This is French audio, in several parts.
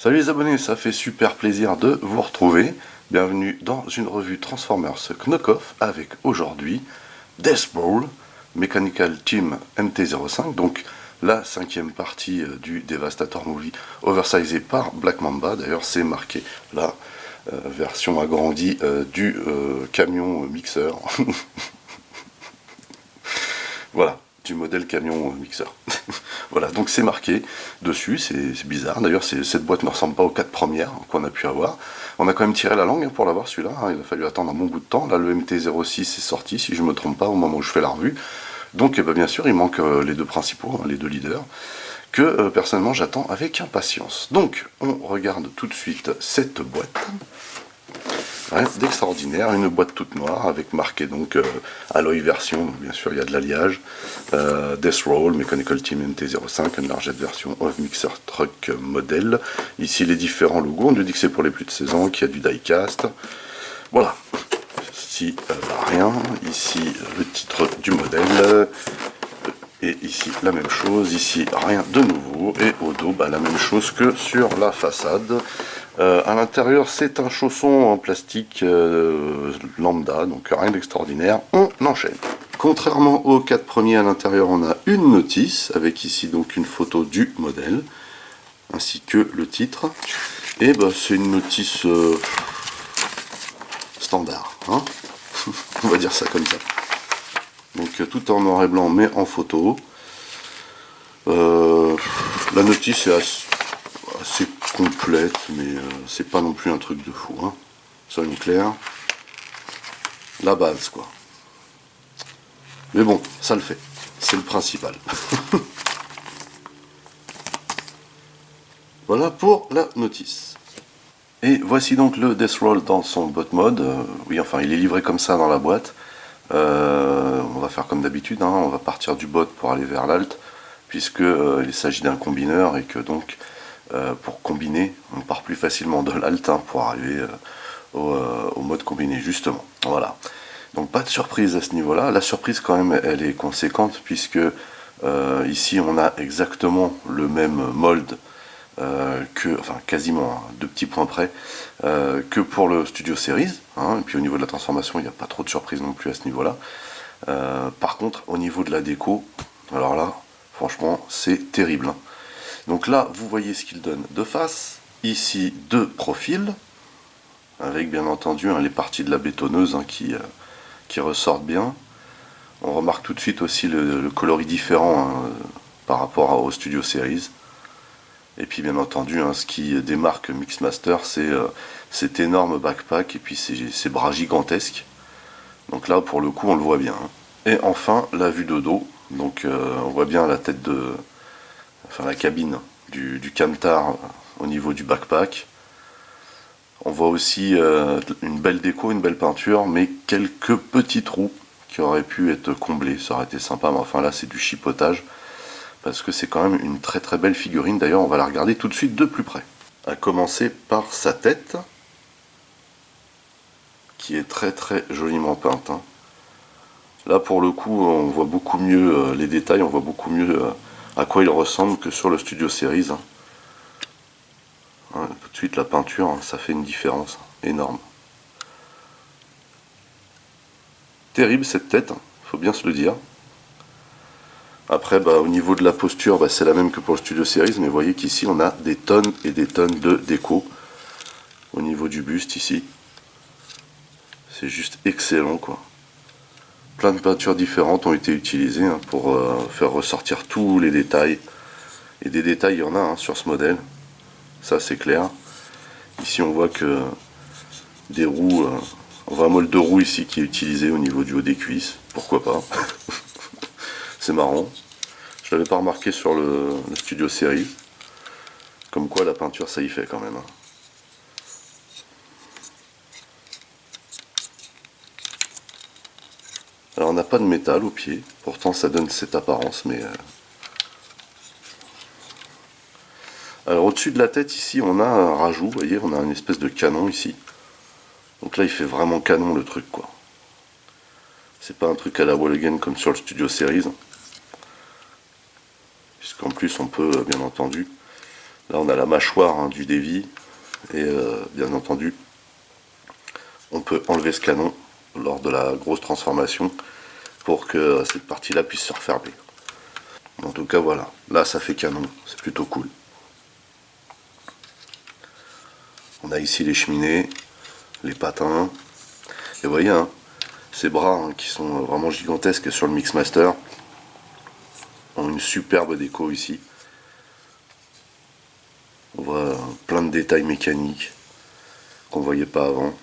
Salut les abonnés, ça fait super plaisir de vous retrouver. Bienvenue dans une revue Transformers Knockoff avec aujourd'hui Death Brawl, Mechanical Team MT-05, donc la cinquième partie du Devastator Movie oversizé par Black Mamba. D'ailleurs c'est marqué la version agrandie du camion mixeur. Voilà, du modèle camion mixeur. Voilà, donc c'est marqué dessus, c'est bizarre. D'ailleurs, cette boîte ne ressemble pas aux 4 premières qu'on a pu avoir. On a quand même tiré la langue pour l'avoir celui-là, il a fallu attendre un bon bout de temps. Là, le MT-06 est sorti, si je ne me trompe pas, au moment où je fais la revue. Donc, bien sûr, il manque les deux principaux, les deux leaders, que personnellement j'attends avec impatience. Donc, on regarde tout de suite cette boîte. Rien d'extraordinaire, une boîte toute noire avec marqué donc Alloy version, donc bien sûr il y a de l'alliage, Death Roll, Mechanical Team MT-05, Enlarged version of Mixer Truck Model. Ici les différents logos, on nous dit que c'est pour les plus de 16 ans, qu'il y a du diecast. Voilà, ici rien, ici le titre du modèle, et ici la même chose, ici rien de nouveau, et au dos la même chose que sur la façade. À l'intérieur, c'est un chausson en plastique lambda, donc rien d'extraordinaire. On enchaîne. Contrairement aux 4 premiers, à l'intérieur, on a une notice, avec ici donc une photo du modèle, ainsi que le titre. Et c'est une notice standard, hein. On va dire ça comme ça. Donc tout en noir et blanc, mais en photo. La notice est assez complète, mais c'est pas non plus un truc de fou, hein. Soyons clairs. La base, quoi. Mais bon, ça le fait. C'est le principal. Voilà pour la notice. Et voici donc le Death Roll dans son bot mode. Oui, enfin, il est livré comme ça dans la boîte. On va faire comme d'habitude, hein. On va partir du bot pour aller vers l'alt, puisque il s'agit d'un combineur et que donc pour combiner, on part plus facilement de l'alt, hein, pour arriver au mode combiné justement. Voilà. Donc pas de surprise à ce niveau-là. La surprise quand même, elle est conséquente, puisque ici on a exactement le même mold enfin quasiment, hein, 2 petits points près, que pour le Studio Series, hein. Et puis au niveau de la transformation, il n'y a pas trop de surprise non plus à ce niveau-là. Par contre, au niveau de la déco, alors là, franchement, c'est terrible, hein. Donc là, vous voyez ce qu'il donne de face. Ici, 2 profils, avec bien entendu, hein, les parties de la bétonneuse, hein, qui ressortent bien. On remarque tout de suite aussi le coloris différent, hein, par rapport au Studio Series. Et puis bien entendu, hein, ce qui démarque Mixmaster, c'est cet énorme backpack et puis ces bras gigantesques. Donc là, pour le coup, on le voit bien, hein. Et enfin, la vue de dos. Donc on voit bien la tête enfin la cabine du camtar au niveau du backpack. On voit aussi une belle déco, une belle peinture, mais quelques petits trous qui auraient pu être comblés. Ça aurait été sympa, mais enfin là, c'est du chipotage, parce que c'est quand même une très très belle figurine. D'ailleurs, on va la regarder tout de suite de plus près. À commencer par sa tête, qui est très très joliment peinte, hein. Là, pour le coup, on voit beaucoup mieux les détails, on voit beaucoup mieux à quoi il ressemble que sur le Studio Series, hein. Hein, tout de suite, la peinture, hein, ça fait une différence énorme. Terrible cette tête, hein, faut bien se le dire. Après, au niveau de la posture, c'est la même que pour le Studio Series, mais vous voyez qu'ici, on a des tonnes et des tonnes de déco. Au niveau du buste, ici, c'est juste excellent, quoi. Plein de peintures différentes ont été utilisées, hein, pour faire ressortir tous les détails. Et des détails, il y en a, hein, sur ce modèle. Ça, c'est clair. Ici, on voit que des roues... on voit un molle de roue ici qui est utilisé au niveau du haut des cuisses. Pourquoi pas. C'est marrant. Je l'avais pas remarqué sur le Studio Series. Comme quoi la peinture ça y fait quand même, hein. Alors on n'a pas de métal au pied, pourtant ça donne cette apparence, mais... Alors au-dessus de la tête ici on a un rajout, vous voyez, on a une espèce de canon ici. Donc là il fait vraiment canon le truc, quoi. C'est pas un truc à la wall again comme sur le Studio Series. Puisqu'en plus on peut bien entendu Là on a la mâchoire hein, du Davy et bien entendu on peut enlever ce canon lors de la grosse transformation pour que cette partie là puisse se refermer. En tout cas voilà, là ça fait canon, c'est plutôt cool. On a ici les cheminées, les patins, et vous voyez hein, ces bras hein, qui sont vraiment gigantesques sur le Mixmaster ont une superbe déco ici. On voit plein de détails mécaniques qu'on ne voyait pas avant.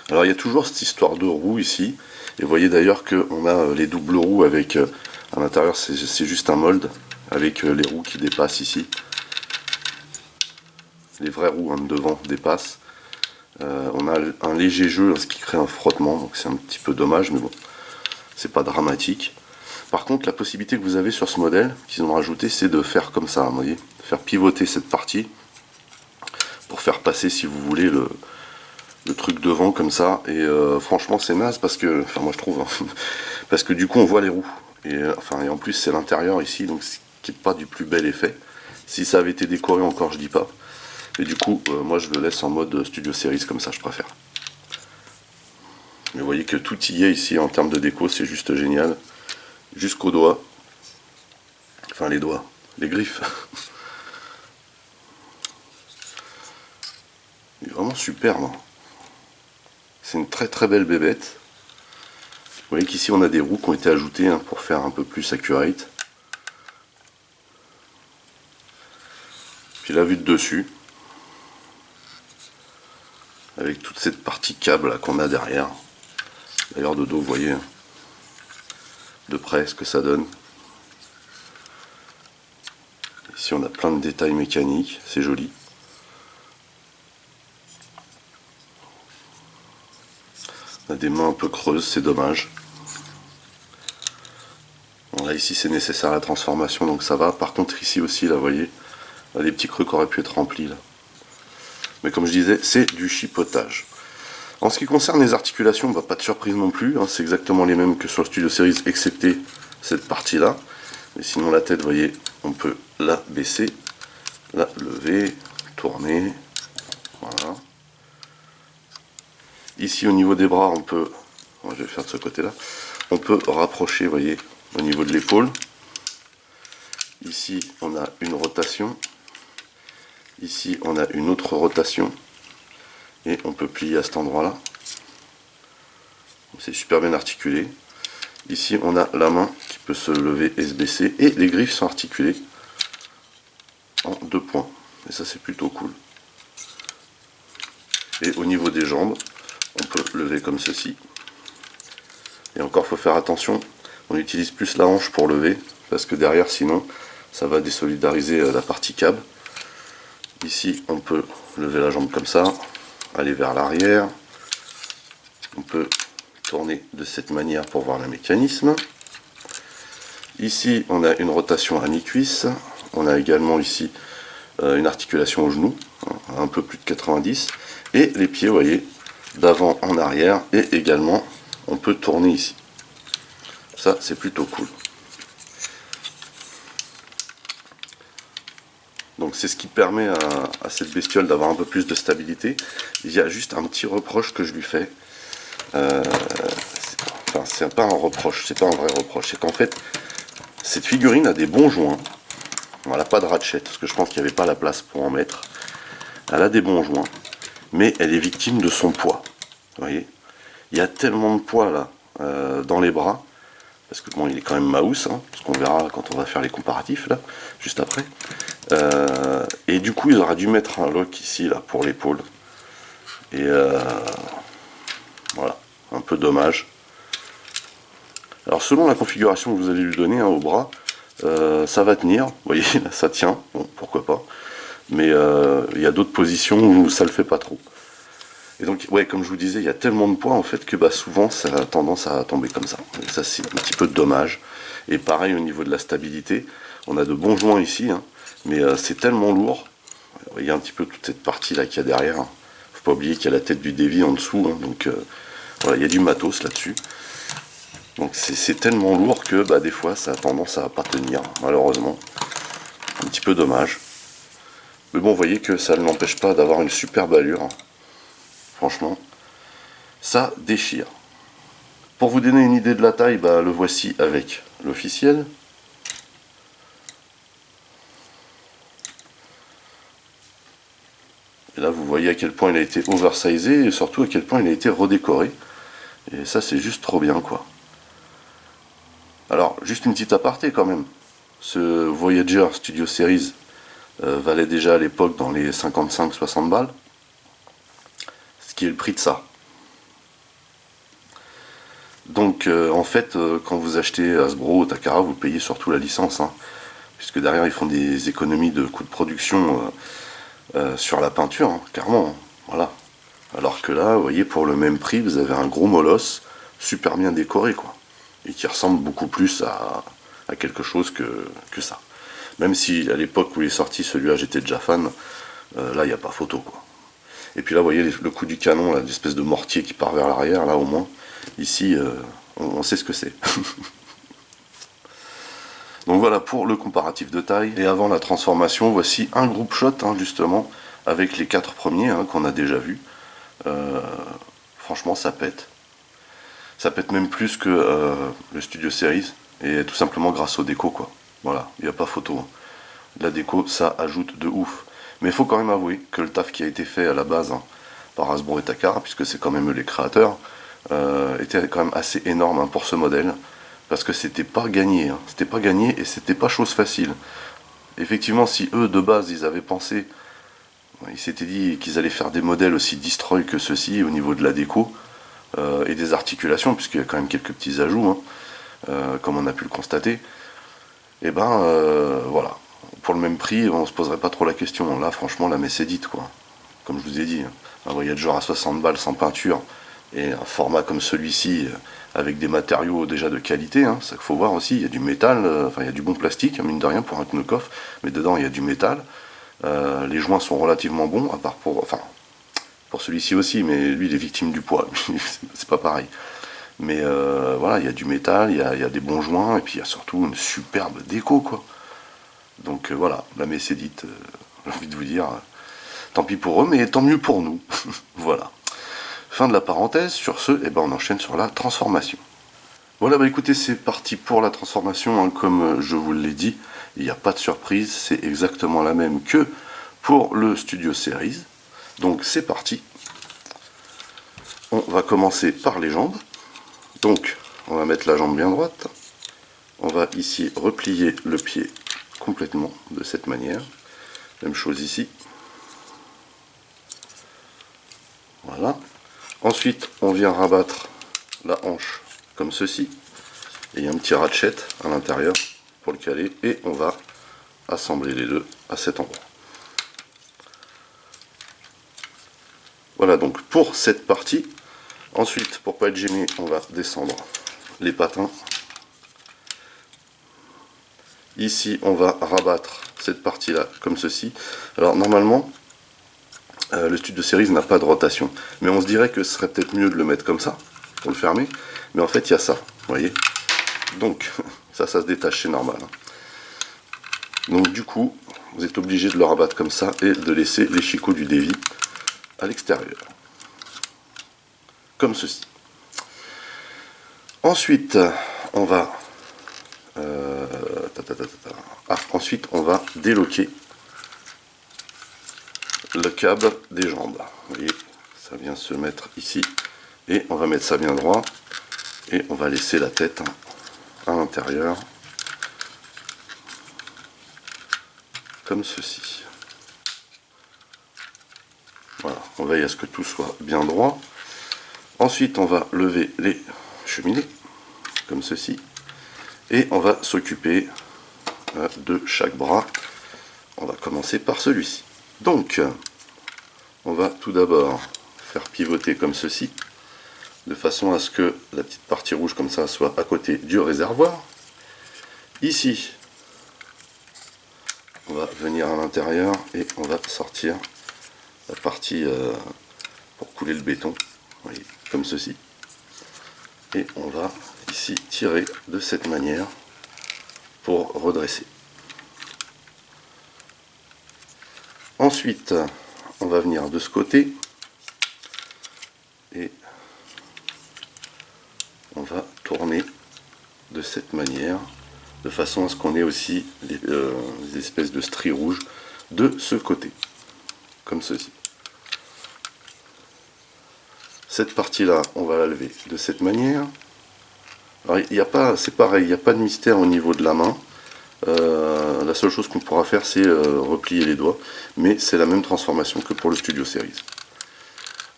Alors il y a toujours cette histoire de roues ici. Et vous voyez d'ailleurs qu'on a les doubles roues avec, à l'intérieur c'est juste un mold, avec les roues qui dépassent ici. Les vraies roues hein, de devant dépassent. On a un léger jeu, ce qui crée un frottement, donc c'est un petit peu dommage, mais bon, c'est pas dramatique. Par contre, la possibilité que vous avez sur ce modèle, qu'ils ont rajouté, c'est de faire comme ça, vous voyez, de faire pivoter cette partie, pour faire passer, si vous voulez, le truc devant comme ça. Et franchement, c'est naze, parce que, enfin moi je trouve, hein, parce que du coup on voit les roues. Et, enfin, et en plus c'est l'intérieur ici, donc ce qui n'est pas du plus bel effet. Si ça avait été décoré encore, je dis pas. Et du coup, moi je le laisse en mode Studio Series, comme ça je préfère. Mais vous voyez que tout y est ici en termes de déco, c'est juste génial. Jusqu'aux doigts. Enfin les doigts, les griffes. Il est vraiment superbe. Hein. C'est une très très belle bébête. Vous voyez qu'ici on a des roues qui ont été ajoutées hein, pour faire un peu plus accurate. Puis la vue de dessus. Avec toute cette partie câble qu'on a derrière. D'ailleurs de dos vous voyez hein, de près ce que ça donne. Ici on a plein de détails mécaniques, c'est joli. On a des mains un peu creuses, c'est dommage. Bon, là ici c'est nécessaire à la transformation donc ça va. Par contre ici aussi là vous voyez, là, des petits creux qui auraient pu être remplis là. Mais comme je disais, c'est du chipotage. En ce qui concerne les articulations, bah, pas de surprise non plus, hein, c'est exactement les mêmes que sur le Studio Series, excepté cette partie-là. Mais sinon la tête, vous voyez, on peut la baisser, la lever, tourner, voilà. Ici au niveau des bras, on peut, je vais faire de ce côté-là, on peut rapprocher, vous voyez, au niveau de l'épaule. Ici, on a une rotation. Ici, on a une autre rotation. Et on peut plier à cet endroit-là. C'est super bien articulé. Ici, on a la main qui peut se lever et se baisser. Et les griffes sont articulées en 2 points. Et ça, c'est plutôt cool. Et au niveau des jambes, on peut lever comme ceci. Et encore, il faut faire attention. On utilise plus la hanche pour lever. Parce que derrière, sinon, ça va désolidariser la partie câble. Ici, on peut lever la jambe comme ça. Aller vers l'arrière. On peut tourner de cette manière pour voir le mécanisme. Ici, on a une rotation à mi-cuisse. On a également ici une articulation au genou, un peu plus de 90. Et les pieds, vous voyez, d'avant en arrière. Et également, on peut tourner ici. Ça, c'est plutôt cool. Donc c'est ce qui permet à cette bestiole d'avoir un peu plus de stabilité. Il y a juste un petit reproche que je lui fais. Enfin, c'est pas un reproche, c'est pas un vrai reproche. C'est qu'en fait, cette figurine a des bons joints. Elle n'a pas de ratchet, parce que je pense qu'il n'y avait pas la place pour en mettre. Elle a des bons joints, mais elle est victime de son poids. Vous voyez, il y a tellement de poids là dans les bras. Parce que bon, il est quand même mouse, hein, ce qu'on verra quand on va faire les comparatifs là, juste après. Et du coup, il aura dû mettre un lock ici là pour l'épaule. Et voilà, un peu dommage. Alors selon la configuration que vous allez lui donner hein, au bras, ça va tenir. Vous voyez, là, ça tient. Bon, pourquoi pas. Mais il y a d'autres positions où ça le fait pas trop. Et donc, ouais, comme je vous disais, il y a tellement de poids en fait que bah, souvent ça a tendance à tomber comme ça. Et ça, c'est un petit peu dommage. Et pareil au niveau de la stabilité, on a de bons joints ici, hein, mais c'est tellement lourd. Vous voyez un petit peu toute cette partie là qu'il y a derrière. Hein. Faut pas oublier qu'il y a la tête du Davy en dessous, hein, donc voilà, il y a du matos là-dessus. Donc c'est tellement lourd que bah, des fois ça a tendance à pas tenir, malheureusement. Un petit peu dommage. Mais bon, vous voyez que ça ne l'empêche pas d'avoir une superbe allure. Franchement, ça déchire. Pour vous donner une idée de la taille, bah, le voici avec l'officiel. Et là, vous voyez à quel point il a été oversizé et surtout à quel point il a été redécoré. Et ça, c'est juste trop bien, quoi. Alors, juste une petite aparté quand même. Ce Voyager Studio Series valait déjà à l'époque dans les 55-60 balles. Ce qui est le prix de ça. Donc, en fait, quand vous achetez Hasbro ou Takara, vous payez surtout la licence. Hein, puisque derrière, ils font des économies de coûts de production sur la peinture, hein, clairement. Hein, voilà. Alors que là, vous voyez, pour le même prix, vous avez un gros molosse super bien décoré, quoi. Et qui ressemble beaucoup plus à quelque chose que ça. Même si à l'époque où il est sorti celui-là, j'étais déjà fan, là, il n'y a pas photo, quoi. Et puis là, vous voyez le coup du canon, l'espèce de mortier qui part vers l'arrière, là au moins. Ici, on sait ce que c'est. Donc voilà pour le comparatif de taille. Et avant la transformation, voici un groupe shot, hein, justement, avec les 4 premiers hein, qu'on a déjà vus. Franchement, ça pète. Ça pète même plus que le Studio Series. Et tout simplement grâce aux décos, quoi. Voilà, il n'y a pas photo. Hein. La déco, ça ajoute de ouf. Mais il faut quand même avouer que le taf qui a été fait à la base hein, par Hasbro et Takara, puisque c'est quand même eux les créateurs, était quand même assez énorme hein, pour ce modèle. Parce que c'était pas gagné. Hein. C'était pas gagné et c'était pas chose facile. Effectivement, si eux, de base, ils avaient pensé, ils s'étaient dit qu'ils allaient faire des modèles aussi destroy que ceux-ci au niveau de la déco et des articulations, puisqu'il y a quand même quelques petits ajouts, hein, comme on a pu le constater, et ben voilà. Pour le même prix, on se poserait pas trop la question. Là, franchement, la messe est dite, quoi. Comme je vous ai dit, un Voyager à 60 balles sans peinture et un format comme celui-ci, avec des matériaux déjà de qualité, hein, ça qu'il faut voir aussi, il y a du métal, enfin il y a du bon plastique, mine de rien, pour un knock-off, mais dedans il y a du métal. Les joints sont relativement bons, à part pour celui-ci aussi, mais lui il est victime du poids, c'est pas pareil. Mais voilà, il y a du métal, il y a des bons joints, et puis il y a surtout une superbe déco, quoi. Donc voilà, la messe est dite, j'ai envie de vous dire, tant pis pour eux, mais tant mieux pour nous. Voilà. Fin de la parenthèse, sur ce, eh ben, on enchaîne sur la transformation. Voilà, bah écoutez, c'est parti pour la transformation, hein, comme je vous l'ai dit, il n'y a pas de surprise, c'est exactement la même que pour le Studio Series. Donc c'est parti. On va commencer par les jambes. Donc, on va mettre la jambe bien droite. On va ici replier le pied complètement de cette manière. Même chose ici. Voilà. Ensuite, on vient rabattre la hanche comme ceci. Et il y a un petit ratchet à l'intérieur pour le caler. Et on va assembler les deux à cet endroit. Voilà donc pour cette partie. Ensuite, pour pas être gêné, on va descendre les patins. Ici, on va rabattre cette partie-là comme ceci. Alors normalement, le Studio Series n'a pas de rotation. Mais on se dirait que ce serait peut-être mieux de le mettre comme ça, pour le fermer. Mais en fait, il y a ça, vous voyez. Donc, ça se détache, c'est normal. Donc du coup, vous êtes obligé de le rabattre comme ça et de laisser les chicots du dévis à l'extérieur. Comme ceci. Ensuite, on va... ensuite, on va déloquer le câble des jambes. Vous voyez, ça vient se mettre ici. Et on va mettre ça bien droit. Et on va laisser la tête à l'intérieur. Comme ceci. Voilà, on veille à ce que tout soit bien droit. Ensuite, on va lever les cheminées, comme ceci. Et on va s'occuper de chaque bras. On va commencer par celui-ci. Donc, on va tout d'abord faire pivoter comme ceci, de façon à ce que la petite partie rouge comme ça soit à côté du réservoir. Ici, on va venir à l'intérieur et on va sortir la partie pour couler le béton, vous voyez, comme ceci. Et on va ici tirer de cette manière pour redresser. Ensuite, on va venir de ce côté et on va tourner de cette manière, de façon à ce qu'on ait aussi les espèces de stries rouges de ce côté, comme ceci. Cette partie-là, on va la lever de cette manière. Alors, il n'y a pas, c'est pareil, il n'y a pas de mystère au niveau de la main. La seule chose qu'on pourra faire, c'est replier les doigts, mais c'est la même transformation que pour le Studio Series.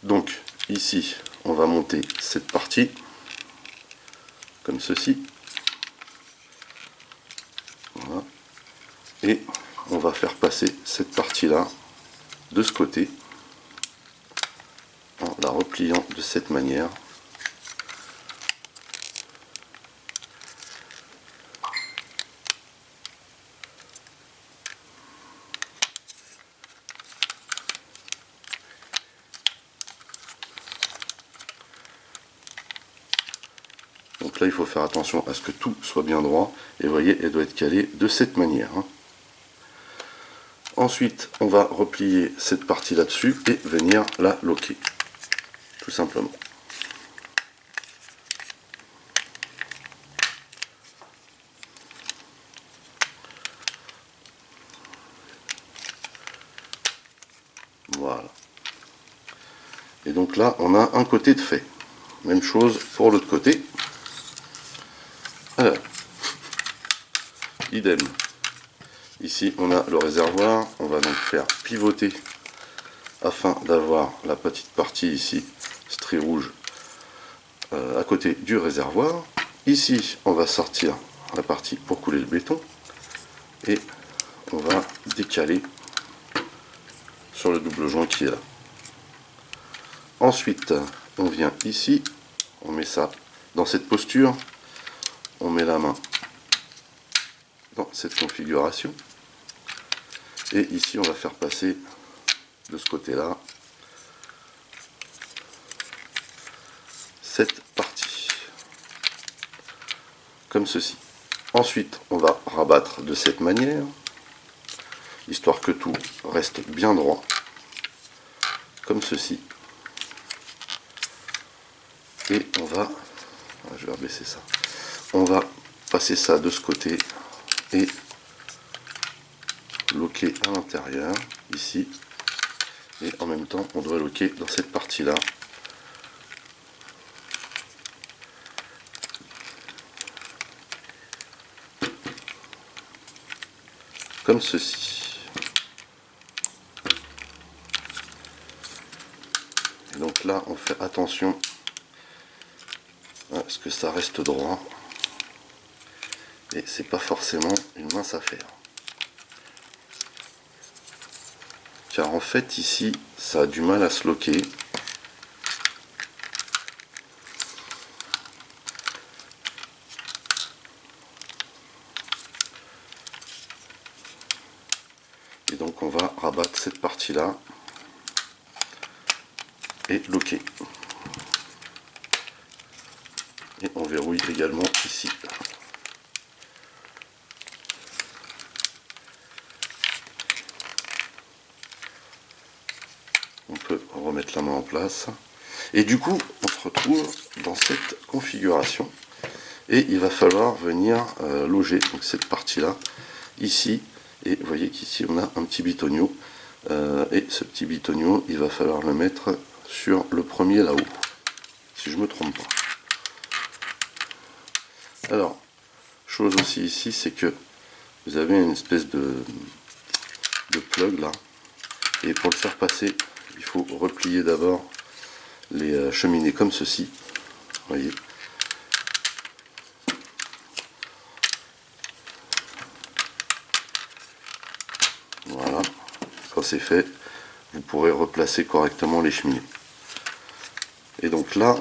Donc, ici, on va monter cette partie, comme ceci. Voilà. Et on va faire passer cette partie-là de ce côté, en la repliant de cette manière. Donc là, il faut faire attention à ce que tout soit bien droit. Et vous voyez, elle doit être calée de cette manière. Ensuite, on va replier cette partie là-dessus et venir la loquer. Tout simplement. Voilà. Et donc là, on a un côté de fait. Même chose pour l'autre côté. Alors, idem. Ici, on a le réservoir. On va donc faire pivoter afin d'avoir la petite partie ici, strie rouge, à côté du réservoir. Ici, on va sortir la partie pour couler le béton. Et on va décaler sur le double joint qui est là. Ensuite, on vient ici, on met ça dans cette posture, on met la main dans cette configuration, et ici on va faire passer de ce côté-là cette partie, comme ceci. Ensuite, on va rabattre de cette manière, histoire que tout reste bien droit, comme ceci. Et on va, je vais rebaisser ça, on va passer ça de ce côté et loquer à l'intérieur, ici. Et en même temps, on doit loquer dans cette partie-là. Comme ceci. Et donc là, on fait attention à ce que ça reste droit. Et c'est pas forcément une mince affaire. Car en fait, ici, ça a du mal à se loquer. Et donc on va rabattre cette partie-là et loquer. Et on verrouille également ici. On peut remettre la main en place. Et du coup, on se retrouve dans cette configuration. Et il va falloir venir loger donc cette partie-là, ici. Et vous voyez qu'ici, on a un petit bitonio. Et ce petit bitonio, il va falloir le mettre sur le premier là-haut. Si je ne me trompe pas. Alors, chose aussi ici, c'est que vous avez une espèce de plug là. Et pour le faire passer, il faut replier d'abord les cheminées comme ceci. Vous voyez. Voilà. Quand c'est fait, vous pourrez replacer correctement les cheminées. Et donc là,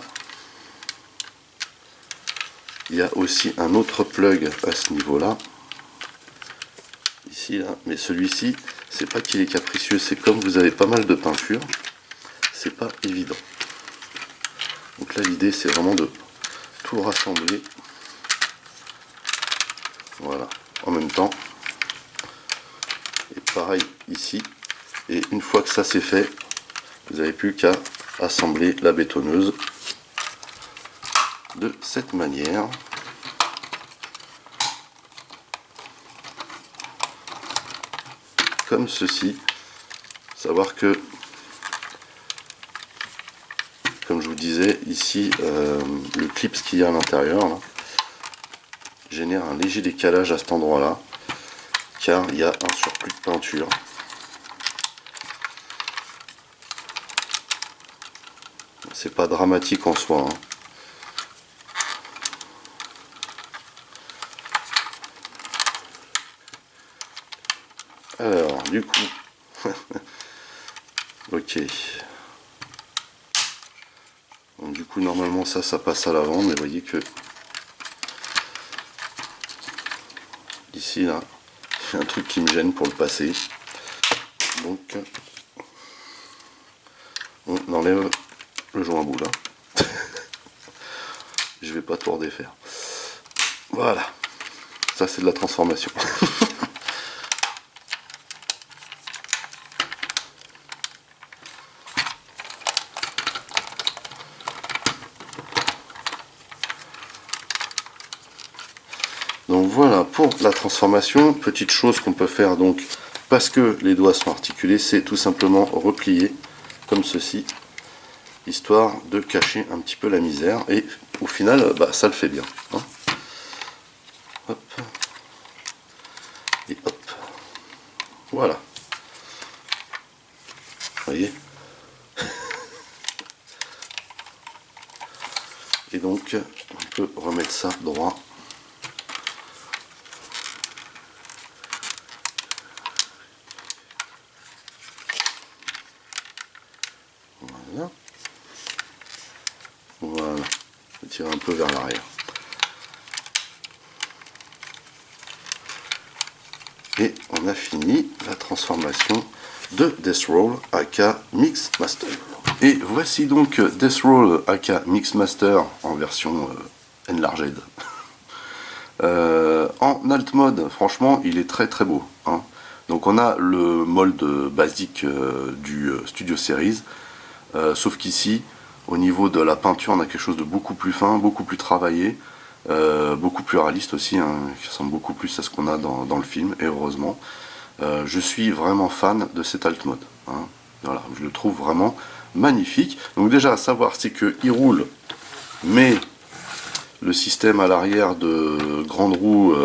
il y a aussi un autre plug à ce niveau-là. Ici, là. Mais celui-ci, c'est pas qu'il est capricieux, c'est comme vous avez pas mal de peinture, c'est pas évident. Donc là, l'idée, c'est vraiment de tout rassembler, voilà, en même temps. Et pareil ici. Et une fois que ça c'est fait, vous n'avez plus qu'à assembler la bétonneuse de cette manière. Comme ceci. Savoir que, comme je vous disais, ici, le clip qu'il y a à l'intérieur génère un léger décalage à cet endroit-là, car il y a un surplus de peinture. C'est pas dramatique en soi. Alors, du coup, ok. Donc, du coup, normalement, ça passe à l'avant, mais vous voyez que ici, là, il y a un truc qui me gêne pour le passer. Donc, on enlève le joint à bout là. Je vais pas tout redéfaire. Voilà. Ça, c'est de la transformation. Donc voilà pour la transformation. Petite chose qu'on peut faire donc parce que les doigts sont articulés, c'est tout simplement replier comme ceci, histoire de cacher un petit peu la misère. Et au final, bah, ça le fait bien. Hein. Hop. Et hop. Voilà. Vous voyez. Et donc, on peut remettre ça droit. Voilà. Voilà. Je tire un peu vers l'arrière. Et on a fini la transformation de Deathroll aka Mixmaster. Et voici donc Deathroll aka Mixmaster en version enlarged. En alt mode, franchement, il est très très beau. Hein. Donc on a le mold basique du Studio Series, sauf qu'ici, au niveau de la peinture, on a quelque chose de beaucoup plus fin, beaucoup plus travaillé, beaucoup plus réaliste aussi, hein, qui ressemble beaucoup plus à ce qu'on a dans le film, et heureusement. Je suis vraiment fan de cet alt mode. Hein. Voilà, je le trouve vraiment magnifique. Donc déjà, à savoir, c'est qu'il roule, mais le système à l'arrière de grandes roues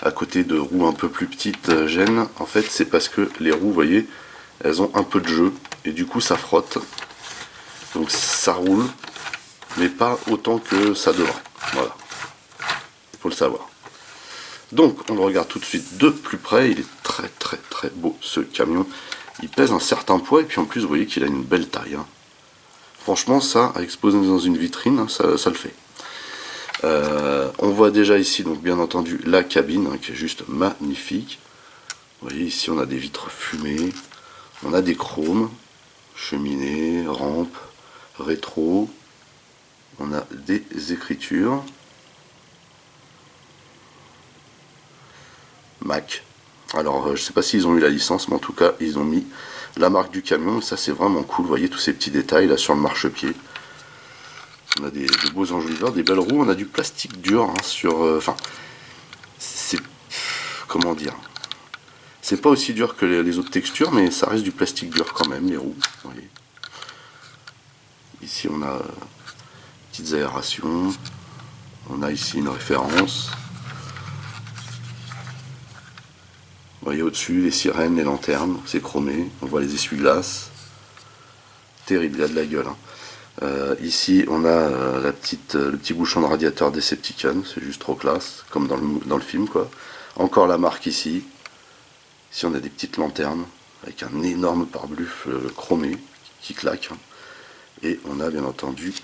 à côté de roues un peu plus petites gêne. En fait, c'est parce que les roues, vous voyez, elles ont un peu de jeu, et du coup, ça frotte. Donc ça roule, mais pas autant que ça devrait. Voilà, il faut le savoir. Donc on le regarde tout de suite de plus près. Il est très très très beau ce camion. Il pèse un certain poids et puis en plus vous voyez qu'il a une belle taille. Hein. Franchement ça, à exposer dans une vitrine, hein, ça le fait. On voit déjà ici donc bien entendu la cabine hein, qui est juste magnifique. Vous voyez ici on a des vitres fumées, on a des chromes, cheminée, rampe, rétro, on a des écritures. Mac. Alors je sais pas s'ils ont eu la licence, mais en tout cas ils ont mis la marque du camion, et ça c'est vraiment cool. Vous voyez tous ces petits détails là sur le marchepied. On a des beaux enjoliveurs, des belles roues, on a du plastique dur hein, sur. Enfin, c'est. Comment dire, c'est pas aussi dur que les autres textures, mais ça reste du plastique dur quand même, les roues. Vous voyez. Ici on a petites aérations, on a ici une référence. Vous voyez au-dessus les sirènes, les lanternes, c'est chromé, on voit les essuie-glaces. Terrible, il y a de la gueule. Hein. Ici on a le petit bouchon de radiateur Decepticon, c'est juste trop classe, comme dans le film quoi. Encore la marque ici. Ici on a des petites lanternes avec un énorme pare-buff chromé qui claque. Hein. Et on a bien entendu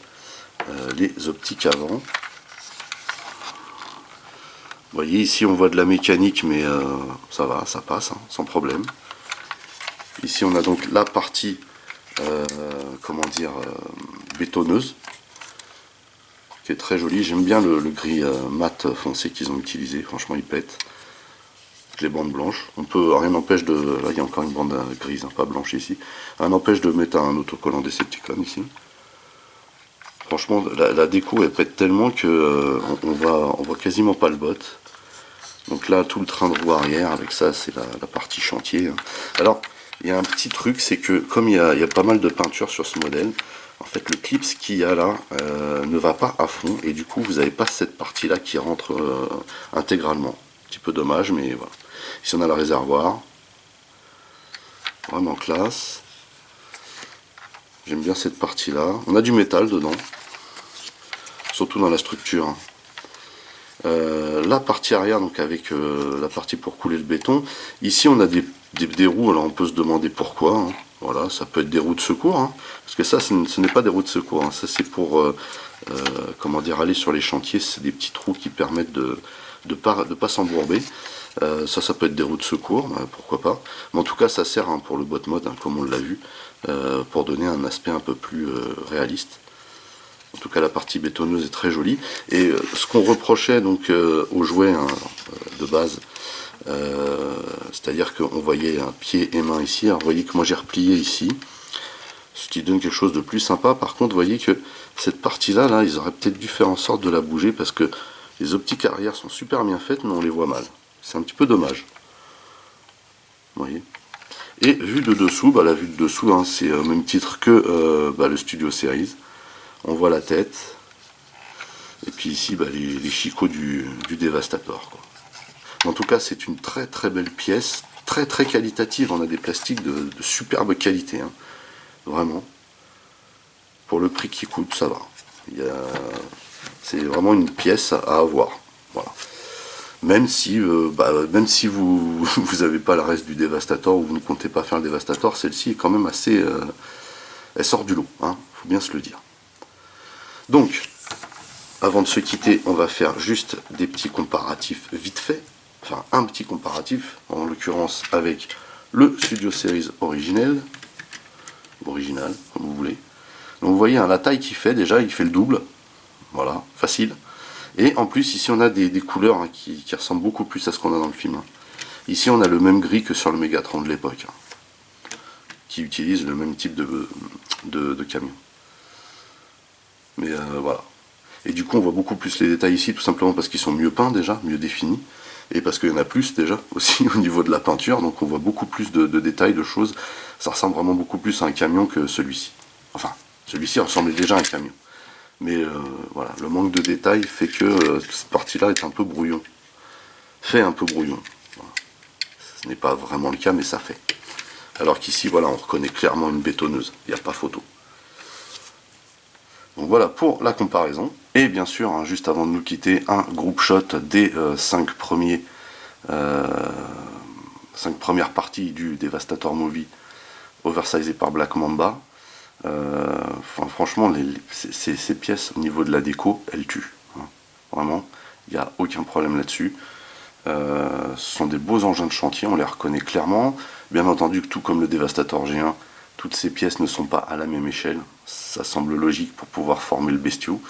les optiques avant. Vous voyez ici on voit de la mécanique mais ça va, ça passe hein, sans problème. Ici on a donc la partie comment dire bétonneuse. qui est très joli. J'aime bien le gris mat foncé qu'ils ont utilisé, franchement il pète. Les bandes blanches, on peut, rien n'empêche de, là il y a encore une bande grise, hein, pas blanche ici, rien n'empêche de mettre un autocollant Decepticon ici. Franchement la déco elle pète tellement que on voit quasiment pas le bot. Donc là tout le train de roue arrière avec ça c'est la partie chantier. Alors il y a un petit truc, c'est que comme il y a pas mal de peinture sur ce modèle, en fait le clips qu'il y a là ne va pas à fond et du coup vous n'avez pas cette partie là qui rentre intégralement. Un petit peu dommage mais voilà. Ici on a le réservoir, vraiment classe. J'aime bien cette partie là. On a du métal dedans, surtout dans la structure. La partie arrière, donc avec la partie pour couler le béton. Ici on a des roues, alors on peut se demander pourquoi. Hein. Voilà, ça peut être des roues de secours, hein. Parce que ça ce n'est pas des roues de secours, hein. Ça c'est pour comment dire, aller sur les chantiers, c'est des petits trous qui permettent de pas s'embourber. Ça peut être des roues de secours, pourquoi pas. Mais en tout cas ça sert hein, pour le bot mode, hein, comme on l'a vu, pour donner un aspect un peu plus réaliste. En tout cas la partie bétonneuse est très jolie. Et ce qu'on reprochait donc aux jouets hein, de base, c'est-à-dire qu'on voyait un pied et main ici. Alors vous voyez que moi j'ai replié ici, ce qui donne quelque chose de plus sympa. Par contre vous voyez que cette partie là, ils auraient peut-être dû faire en sorte de la bouger parce que les optiques arrière sont super bien faites mais on les voit mal. C'est un petit peu dommage. Vous voyez. Et vue de dessous, la vue de dessous, hein, c'est au même titre que le Studio Series. On voit la tête. Et puis ici, les chicots du Devastator. Quoi. En tout cas, c'est une très très belle pièce, très très qualitative. On a des plastiques de superbe qualité. Hein. Vraiment. Pour le prix qui coûte, ça va. C'est vraiment une pièce à avoir. Voilà. Même si vous n'avez pas le reste du Devastator ou vous ne comptez pas faire le Devastator, celle-ci est quand même assez... elle sort du lot, hein, faut bien se le dire. Donc, avant de se quitter, on va faire juste des petits comparatifs vite fait. Enfin, un petit comparatif, en l'occurrence avec le Studio Series original, comme vous voulez. Donc vous voyez, hein, la taille qu'il fait, déjà, il fait le double. Voilà, facile. Et en plus, ici, on a des couleurs hein, qui ressemblent beaucoup plus à ce qu'on a dans le film. Hein. Ici, on a le même gris que sur le Megatron de l'époque, hein, qui utilise le même type de camion. Mais voilà. Et du coup, on voit beaucoup plus les détails ici, tout simplement parce qu'ils sont mieux peints déjà, mieux définis. Et parce qu'il y en a plus déjà, aussi au niveau de la peinture. Donc on voit beaucoup plus de détails, de choses. Ça ressemble vraiment beaucoup plus à un camion que celui-ci. Enfin, celui-ci ressemblait déjà à un camion. Mais voilà, le manque de détails fait que cette partie-là est un peu brouillon. Fait un peu brouillon. Voilà. Ce n'est pas vraiment le cas, mais ça fait. Alors qu'ici, voilà, on reconnaît clairement une bétonneuse. Il n'y a pas photo. Donc voilà pour la comparaison. Et bien sûr, hein, juste avant de nous quitter, un groupe shot des 5 premières parties du Devastator Movie oversizé par Black Mamba. Franchement, ces pièces au niveau de la déco, elles tuent. Hein. Vraiment, il n'y a aucun problème là-dessus. Ce sont des beaux engins de chantier, on les reconnaît clairement. Bien entendu, tout comme le Devastator G1, toutes ces pièces ne sont pas à la même échelle. Ça semble logique pour pouvoir former le bestiau.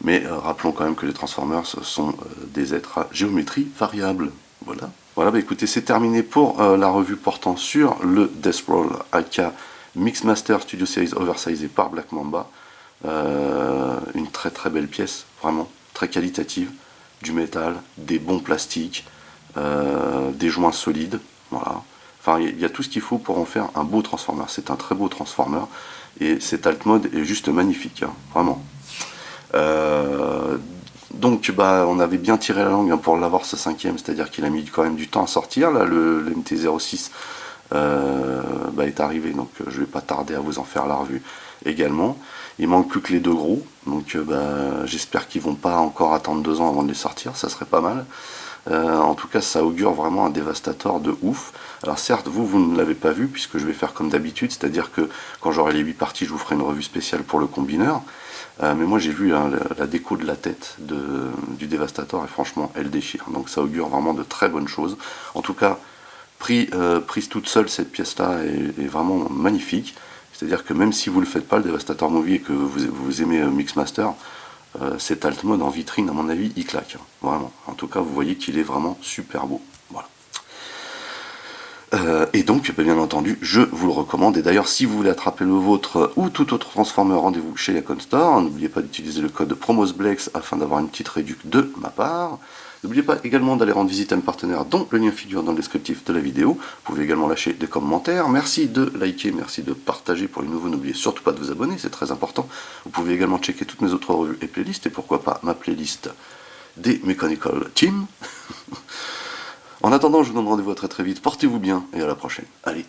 Mais rappelons quand même que les Transformers sont des êtres à géométrie variable. Voilà. Voilà, écoutez, c'est terminé pour la revue portant sur le Death Roll AK Mixmaster Studio Series oversizé par Black Mamba. Une très très belle pièce, vraiment très qualitative. Du métal, des bons plastiques, des joints solides. Voilà. Enfin, il y a tout ce qu'il faut pour en faire un beau Transformer. C'est un très beau Transformer. Et cet alt mode est juste magnifique, hein, vraiment. Donc on avait bien tiré la langue hein, pour l'avoir ce 5ème, c'est-à-dire qu'il a mis quand même du temps à sortir. Là, le MT-06 est arrivé, donc je vais pas tarder à vous en faire la revue également. Il manque plus que les deux gros, donc j'espère qu'ils vont pas encore attendre 2 ans avant de les sortir, ça serait pas mal. En tout cas, ça augure vraiment un Devastator de ouf. Alors certes, vous ne l'avez pas vu, puisque je vais faire comme d'habitude, c'est-à-dire que quand j'aurai les 8 parties, je vous ferai une revue spéciale pour le combineur. Mais moi j'ai vu hein, la déco de la tête du Devastator, et franchement, elle déchire. Donc ça augure vraiment de très bonnes choses. En tout cas, prise toute seule, cette pièce-là est vraiment magnifique. C'est-à-dire que même si vous ne le faites pas, le Devastator Movie, et que vous aimez Mixmaster, cet alt mode en vitrine, à mon avis, il claque, hein, vraiment. En tout cas, vous voyez qu'il est vraiment super beau. Voilà. Et donc, bien entendu, je vous le recommande. Et d'ailleurs, si vous voulez attraper le vôtre ou tout autre Transformer, rendez-vous chez Icon Store. N'oubliez pas d'utiliser le code PROMOSBLEX afin d'avoir une petite réduction de ma part. N'oubliez pas également d'aller rendre visite à mes partenaires dont le lien figure dans le descriptif de la vidéo. Vous pouvez également lâcher des commentaires. Merci de liker, merci de partager pour les nouveaux. N'oubliez surtout pas de vous abonner, c'est très important. Vous pouvez également checker toutes mes autres revues et playlists, et pourquoi pas ma playlist des Mechanical Team. En attendant, je vous donne rendez-vous à très très vite. Portez-vous bien et à la prochaine. Allez.